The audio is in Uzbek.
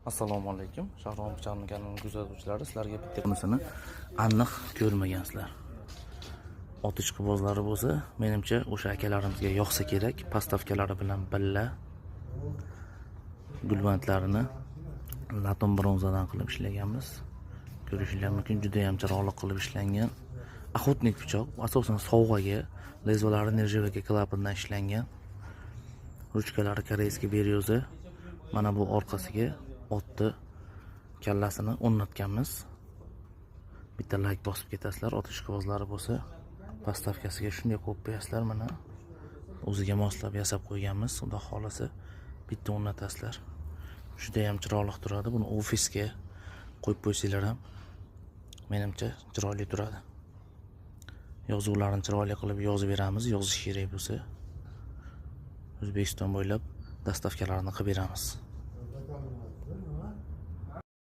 Assalomu alaykum. Shahrom Pichanning kanalining kuzatuvchilari, sizlarga bitta bunisini aniq ko'rmagansizlar. Otish qibozlari bo'lsa, menimcha o'sha akalarimizga yoqsa kerak, postavkalari bilan billa gulbandlarini laton bronzadan qilib ishlaganmiz. Ko'rishingiz mumkin, juda ham chiroyli qilib ishlangan. Охотник pichoq, asosan sovg'aga, lezolari nержавейка klapandan ishlangan. Ruchkalari koreyskiy beryoza. Mana bu orqasiga otni kallasini o'rnatganmiz. Bitta like bosib ketasizlar. Otish qibozlari bo'lsa, postavkasiga shunday qo'yib qo'yasizlar. Mana o'ziga moslab yasab qo'yganmiz. Xudo xolasa bitta o'rnatasizlar. Juda ham chiroyli turadi. Buni ofisga qo'yib qo'ysanglar ham menimcha chiroyli turadi. Yozuvlarni chiroyli qilib yozib beramiz. Yozish kerak bo'lsa O'zbekiston bo'ylab dastavkalarni qilib beramiz.